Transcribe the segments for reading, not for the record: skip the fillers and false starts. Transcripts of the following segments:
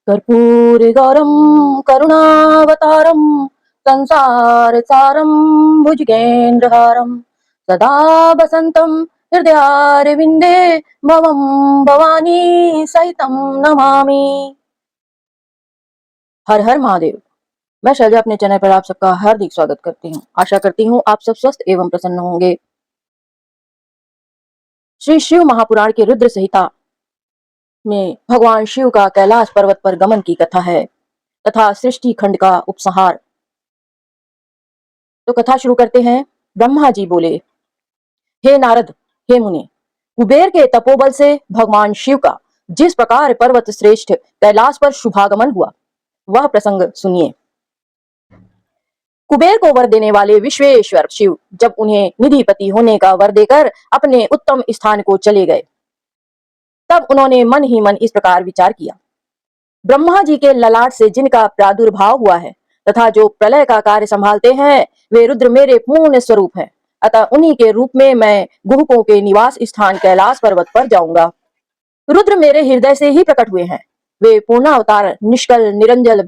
कर्पूरगौरं करुणावतारं संसारसारं भुजगेन्द्रहारं सदा वसन्तं हृदयारविन्दे भवं भवानी सहितं नमामि। हर हर महादेव। मैं शैलजा अपने चैनल पर आप सबका हार्दिक स्वागत करती हूँ। आशा करती हूँ आप सब स्वस्थ एवं प्रसन्न होंगे। श्री शिव महापुराण के रुद्र संहिता में भगवान शिव का कैलाश पर्वत पर गमन की कथा है तथा सृष्टि खंड का उपसंहार। तो कथा शुरू करते हैं। ब्रह्मा जी बोले, हे नारद, हे मुनि, कुबेर के तपोबल से भगवान शिव का जिस प्रकार पर्वत श्रेष्ठ कैलाश पर शुभागमन हुआ वह प्रसंग सुनिए। कुबेर को वर देने वाले विश्वेश्वर शिव जब उन्हें निधिपति होने का वर देकर अपने उत्तम स्थान को चले गए, तब उन्होंने मन ही मन इस प्रकार विचार किया, ब्रह्मा जी के ललाट से जिनका प्रादुर्भाव हुआ है तथा जो प्रलय का कार्य संभालते हैं वे रुद्र मेरे पूर्ण स्वरूप हैं, अतः उन्हीं के रूप में मैं गुहकों के निवास स्थान कैलाश पर्वत पर जाऊंगा। रुद्र मेरे हृदय से ही प्रकट हुए हैं। वे पूर्णावतार निष्कल निरंजन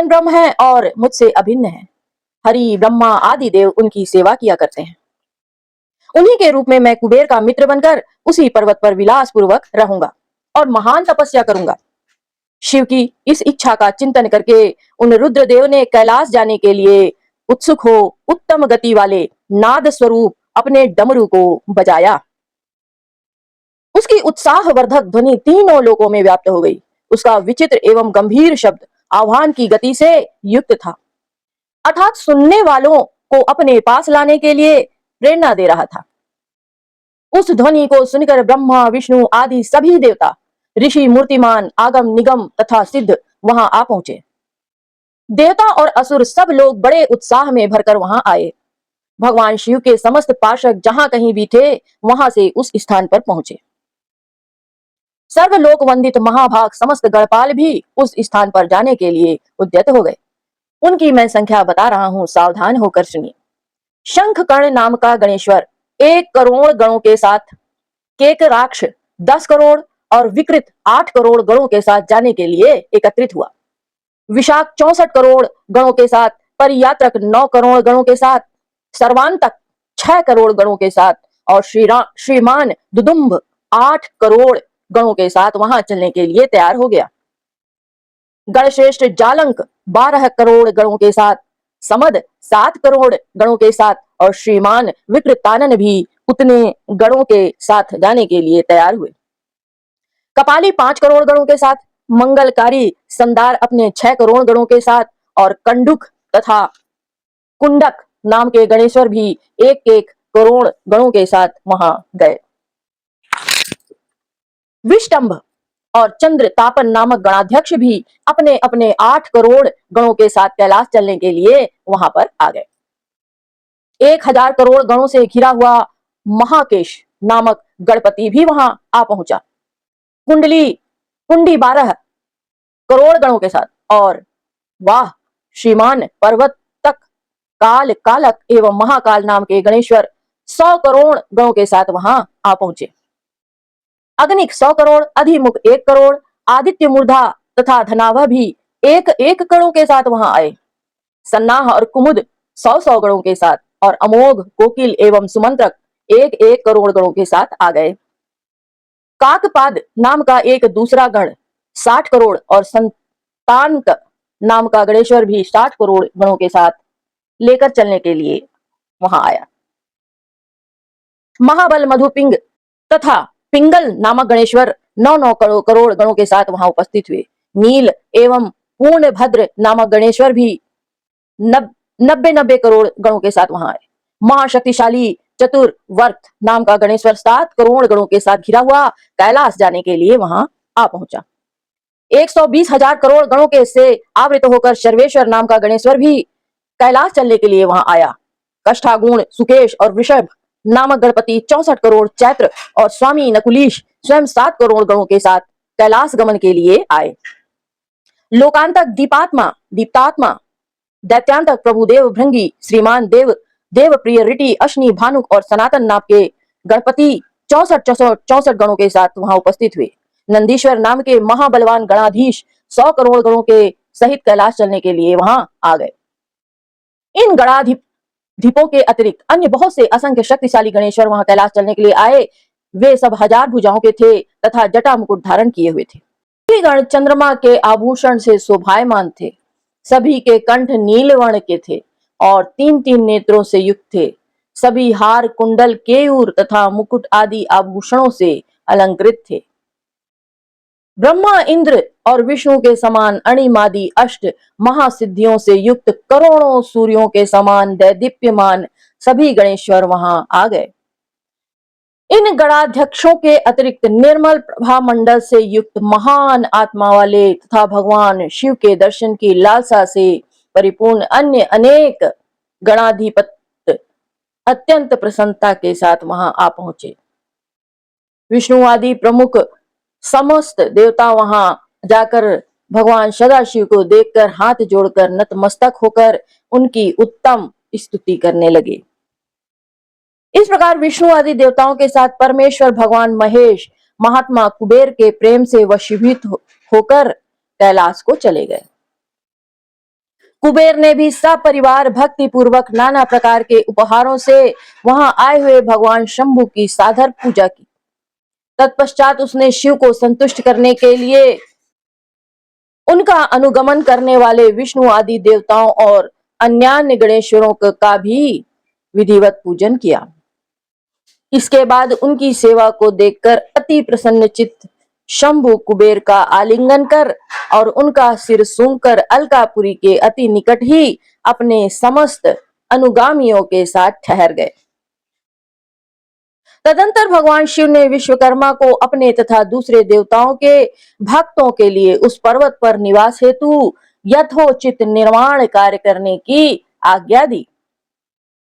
ब्रह्म है और मुझसे अभिन्न है। हरि ब्रह्मा आदि देव उनकी सेवा किया करते हैं। उन्हीं के रूप में मैं कुबेर का मित्र बनकर उसी पर्वत पर विलास पूर्वक रहूंगा और महान तपस्या करूंगा। शिव की इस इच्छा का चिंतन करके उन रुद्रदेव ने कैलाश जाने के लिए उत्सुक हो उत्तम गति वाले नाद स्वरूप अपने डमरू को बजाया। उसकी उत्साहवर्धक ध्वनि तीनों लोकों में व्याप्त हो गई। उसका विचित्र एवं गंभीर शब्द आह्वान की गति से युक्त था, अर्थात सुनने वालों को अपने पास लाने के लिए प्रेरणा दे रहा था। उस ध्वनि को सुनकर ब्रह्मा विष्णु आदि सभी देवता, ऋषि, मूर्तिमान, आगम निगम तथा सिद्ध वहां आ पहुंचे। देवता और असुर सब लोग बड़े उत्साह में भरकर वहां आए। भगवान शिव के समस्त पार्षद जहां कहीं भी थे वहां से उस स्थान पर पहुंचे। सर्वलोक वंदित महाभाग समस्त गणपाल भी उस स्थान पर जाने के लिए उद्यत हो गए। उनकी मैं संख्या बता रहा हूं, सावधान होकर सुनिए। शंखकर्ण नाम का गणेश्वर 1 करोड़ गणों के साथ, केकराक्ष 10 करोड़ और विकृत 8 करोड़ गणों के साथ जाने के लिए एकत्रित हुआ। विशाख 64 करोड़ गणों के साथ, परियात्रक 9 करोड़ गणों के साथ, सर्वांतक 6 करोड़ गणों के साथ और श्रीमान दुदुम्भ 8 करोड़ गणों के साथ वहां चलने के लिए तैयार हो गया। गणश्रेष्ठ जालंक 12 करोड़ गणों के साथ, समद 7 करोड़ गणों के साथ और श्रीमान विकृतानन भी उतने गणों के साथ जाने के लिए तैयार हुए। कपाली 5 करोड़ गणों के साथ, मंगलकारी संदार अपने 6 करोड़ गणों के साथ और कंडुक तथा कुंडक नाम के गणेश्वर भी 1-1 करोड़ गणों के साथ वहां गए। विष्टंभ और चंद्र तापन नामक गणाध्यक्ष भी अपने अपने 8 करोड़ गणों के साथ कैलाश चलने के लिए वहां पर आ गए। 1000 करोड़ गणों से घिरा हुआ महाकेश नामक गणपति भी वहां आ पहुंचा। कुंडी 12 करोड़ गणों के साथ और वाह श्रीमान पर्वत तक काल कालक एवं महाकाल नाम के गणेश्वर 100 करोड़ गणों के साथ वहां आ पहुंचे। अग्निक 100 करोड़, अधिमुख 1 करोड़, आदित्य मूर्धा तथा धनावह भी 1-1 गणों के साथ वहां आए। सन्नाह और कुमुद 100-100 गणों के साथ और अमोघ, कोकिल एवं सुमंत्रक 1-1 करोड़ गणों के साथ आ गए। काकपाद नाम का एक दूसरा गण 60 करोड़ और संतानक नाम का गणेश्वर भी 60 करोड़ गणों के साथ लेकर चलने के लिए वहां आया। महाबल, मधुपिंग तथा पिंगल नामक गणेश्वर 9-9 करोड़ गणों के साथ वहां उपस्थित हुए। नील एवं पूर्णभद्र नामक गणेश्वर भी 90 करोड़ गणों के साथ वहां आए। महाशक्तिशाली चतुर्वर्त नाम का गणेश्वर 7 करोड़ गणों के साथ घिरा हुआ कैलाश जाने के लिए वहां आ पहुंचा। 120,000 करोड़ गणों के से आवृत होकर सर्वेश्वर नाम का गणेश्वर भी कैलाश चलने के लिए वहां आया। कष्टागुण, सुकेश और वृषभ नामक गणपति 64 करोड़ चैत्र और स्वामी नकुलीश स्वयं 7 करोड़ गणों के साथ कैलाश गमन के लिए आए। लोकांतक दीप्तात्मा, दैत्यांतक प्रभुदेव भृंगी, श्रीमान देव प्रिय, ऋटि, अश्नि, भानुक और सनातन नाम के गणपति 64 गणों के साथ वहां उपस्थित हुए। नंदीश्वर नाम के महाबलवान गणाधीश 100 करोड़ गणों के सहित कैलाश चलने के लिए वहां आ गए। इन गणाधिपों के अतिरिक्त अन्य बहुत से असंख्य शक्तिशाली गणेश्वर वहां कैलाश चलने के लिए आए। वे सब 1000 भुजाओं के थे तथा जटा मुकुट धारण किए हुए थे। सभी गण चंद्रमा के आभूषण से शोभायमान थे। सभी के कंठ नीलवर्ण के थे और 3-3 नेत्रों से युक्त थे। सभी हार, कुंडल, केयूर तथा मुकुट आदि आभूषणों से अलंकृत थे। ब्रह्मा, इंद्र और विष्णु के समान अणिमादि अष्ट महासिद्धियों से युक्त करोड़ों सूर्यों के समान दैदीप्यमान सभी गणेश्वर वहां आ गए। इन गणाध्यक्षों के अतिरिक्त निर्मल प्रभा मंडल से युक्त महान आत्मा वाले तथा भगवान शिव के दर्शन की लालसा से परिपूर्ण अन्य अनेक गणाधिपति अत्यंत प्रसन्नता के साथ वहां आ पहुंचे। विष्णु आदि प्रमुख समस्त देवता वहां जाकर भगवान सदाशिव को देखकर हाथ जोड़कर नतमस्तक होकर उनकी उत्तम स्तुति करने लगे। इस प्रकार विष्णु आदि देवताओं के साथ परमेश्वर भगवान महेश महात्मा कुबेर के प्रेम से वशीभूत होकर कैलाश को चले गए। कुबेर ने भी सपरिवार भक्ति पूर्वक नाना प्रकार के उपहारों से वहां आए हुए भगवान शंभु की सादर पूजा की। तत्पश्चात उसने शिव को संतुष्ट करने के लिए उनका अनुगमन करने वाले विष्णु आदि देवताओं और अन्यान्य गणेश्वरों का भी विधिवत पूजन किया। इसके बाद उनकी सेवा को देखकर अति प्रसन्न चित्त शंभु कुबेर का आलिंगन कर और उनका सिर सूंघकर अलकापुरी के अति निकट ही अपने समस्त अनुगामियों के साथ ठहर गए। तदंतर भगवान शिव ने विश्वकर्मा को अपने तथा दूसरे देवताओं के भक्तों के लिए उस पर्वत पर निवास हेतु यथोचित निर्माण कार्य करने की आज्ञा दी।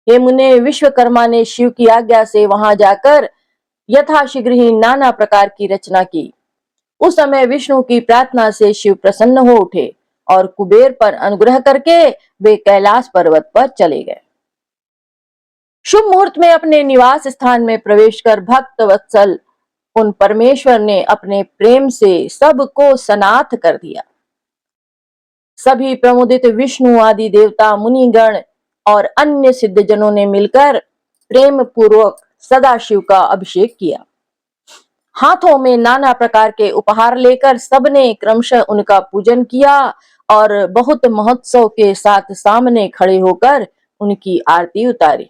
हे मुने, विश्वकर्मा ने शिव की आज्ञा से वहां जाकर यथाशीघ्र ही नाना प्रकार की रचना की। उस समय विष्णु की प्रार्थना से शिव प्रसन्न हो उठे और कुबेर पर अनुग्रह करके वे कैलाश पर्वत पर चले गए। शुभ मुहूर्त में अपने निवास स्थान में प्रवेश कर भक्त वत्सल उन परमेश्वर ने अपने प्रेम से सबको सनाथ कर दिया। सभी प्रमुदित विष्णु आदि देवता, मुनिगण और अन्य सिद्धजनों ने मिलकर प्रेम पूर्वक सदाशिव का अभिषेक किया। हाथों में नाना प्रकार के उपहार लेकर सबने क्रमशः उनका पूजन किया और बहुत महोत्सव के साथ सामने खड़े होकर उनकी आरती उतारी।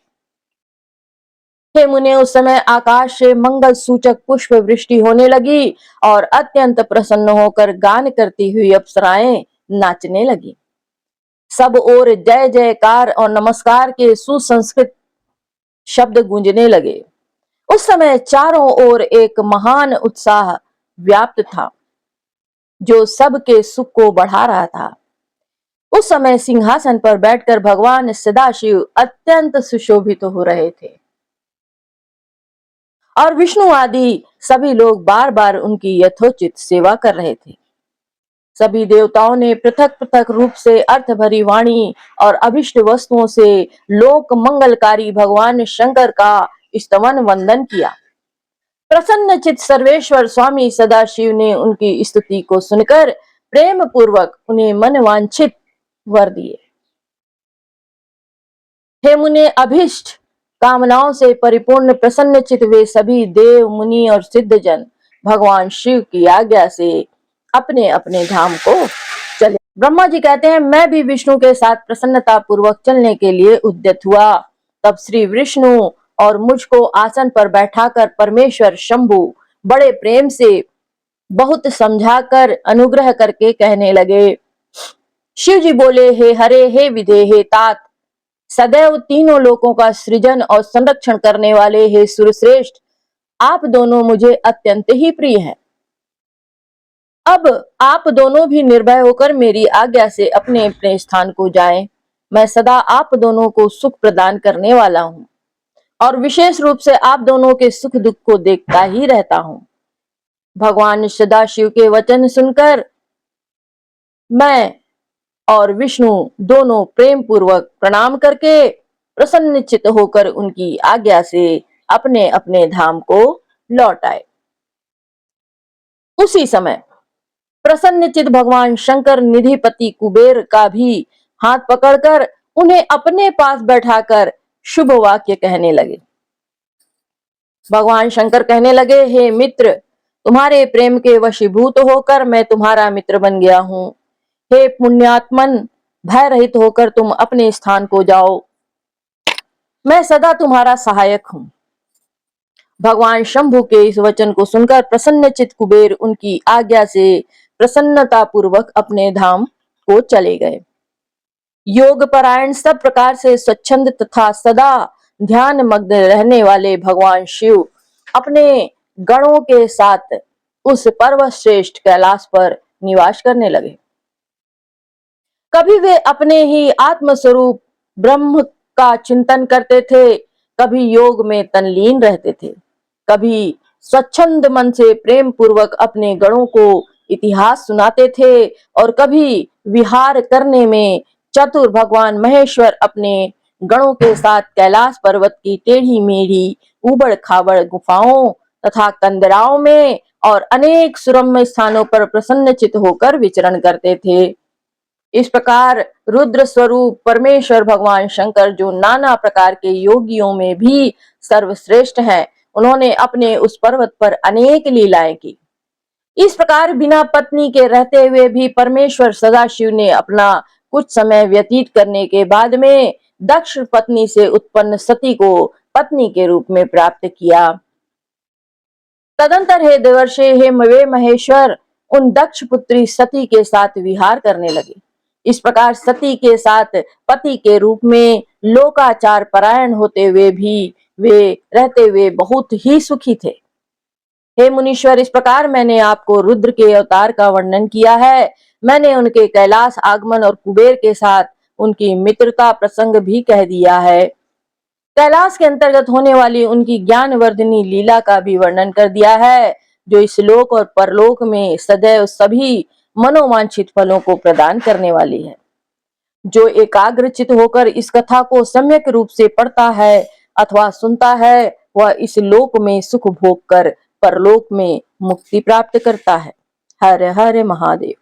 हे मुने, उस समय आकाश से मंगल सूचक पुष्प वृष्टि होने लगी और अत्यंत प्रसन्न होकर गान करती हुई अप्सराएं नाचने लगी। सब ओर जय जयकार और नमस्कार के सुसंस्कृत शब्द गूंजने लगे। उस समय चारों ओर एक महान उत्साह व्याप्त था जो सबके सुख को बढ़ा रहा था। उस समय सिंहासन पर बैठकर भगवान सदाशिव अत्यंत सुशोभित हो रहे थे और विष्णु आदि सभी लोग बार बार उनकी यथोचित सेवा कर रहे थे। सभी देवताओं ने पृथक पृथक रूप से अर्थ भरी वाणी और अभिष्ट वस्तुओं से लोक मंगलकारी भगवान शंकर का स्तवन वंदन किया। प्रसन्न चित सर्वेश्वर स्वामी सदाशिव ने उनकी स्तुति को सुनकर प्रेम पूर्वक उन्हें मनवांछित वर दिए। हे मुने, अभिष्ट कामनाओं से परिपूर्ण प्रसन्न चित वे सभी देव, मुनि और सिद्धजन भगवान शिव की आज्ञा से अपने अपने धाम को चले। ब्रह्मा जी कहते हैं, मैं भी विष्णु के साथ प्रसन्नता पूर्वक चलने के लिए उद्यत हुआ। तब श्री विष्णु और मुझको आसन पर बैठाकर परमेश्वर शंभु बड़े प्रेम से बहुत समझाकर अनुग्रह करके कहने लगे। शिव जी बोले, हे हरे, हे विधे, हे तात, सदैव तीनों लोकों का सृजन और संरक्षण करने वाले हे सुरश्रेष्ठ, आप दोनों मुझे अत्यंत ही प्रिय हैं। अब आप दोनों भी निर्भय होकर मेरी आज्ञा से अपने अपने स्थान को जाएं। मैं सदा आप दोनों को सुख प्रदान करने वाला हूँ और विशेष रूप से आप दोनों के सुख दुख को देखता ही रहता हूँ। भगवान सदाशिव के वचन सुनकर मैं और विष्णु दोनों प्रेम पूर्वक प्रणाम करके प्रसन्नचित होकर उनकी आज्ञा से अपने अपने धाम को लौट आए। उसी समय प्रसन्नचित्त भगवान शंकर निधिपति कुबेर का भी हाथ पकड़कर उन्हें अपने पास बैठाकर शुभ वाक्य कहने लगे। भगवान शंकर कहने लगे, हे मित्र, तुम्हारे प्रेम के वशीभूत होकर मैं तुम्हारा मित्र बन गया हूं। हे पुण्यात्मन, भय रहित होकर तुम अपने स्थान को जाओ, मैं सदा तुम्हारा सहायक हूं। भगवान शंभु के इस वचन को सुनकर प्रसन्नचित्त कुबेर उनकी आज्ञा से प्रसन्नता पूर्वक अपने धाम को चले गए। योग परायण सब प्रकार से स्वच्छंद तथा सदा ध्यान मग्न रहने वाले भगवान शिव अपने गणों के साथ उस पर्वतश्रेष्ठ कैलाश पर निवास करने लगे। कभी वे अपने ही आत्म स्वरूप ब्रह्म का चिंतन करते थे, कभी योग में तल्लीन रहते थे, कभी स्वच्छंद मन से प्रेम पूर्वक अपने गणों को इतिहास सुनाते थे और कभी विहार करने में चतुर भगवान महेश्वर अपने गणों के साथ कैलाश पर्वत की टेढ़ी मेढ़ी उबड़ खाबड़ गुफाओं तथा कंदराओं में और अनेक सुरम्य स्थानों पर प्रसन्नचित्त होकर विचरण करते थे। इस प्रकार रुद्र स्वरूप परमेश्वर भगवान शंकर, जो नाना प्रकार के योगियों में भी सर्वश्रेष्ठ हैं, उन्होंने अपने उस पर्वत पर अनेक लीलाएं की। इस प्रकार बिना पत्नी के रहते हुए भी परमेश्वर सदाशिव ने अपना कुछ समय व्यतीत करने के बाद में दक्ष पत्नी से उत्पन्न सती को पत्नी के रूप में प्राप्त किया। तदंतर हे देवर्षि, हे वे महेश्वर उन दक्ष पुत्री सती के साथ विहार करने लगे। इस प्रकार सती के साथ पति के रूप में लोकाचार परायण होते हुए भी वे रहते हुए बहुत ही सुखी थे। हे मुनीश्वर, इस प्रकार मैंने आपको रुद्र के अवतार का वर्णन किया है। मैंने उनके कैलाश आगमन और कुबेर के साथ उनकी मित्रता प्रसंग भी कह दिया है। कैलाश के अंतर्गत होने वाली उनकी ज्ञानवर्धिनी लीला का भी वर्णन कर दिया है, जो इस लोक और परलोक में सदैव सभी मनोवांछित फलों को प्रदान करने वाली है। जो एकाग्रचित होकर इस कथा को सम्यक रूप से पढ़ता है अथवा सुनता है, वह इस लोक में सुख भोग कर परलोक में मुक्ति प्राप्त करता है। हर हर महादेव।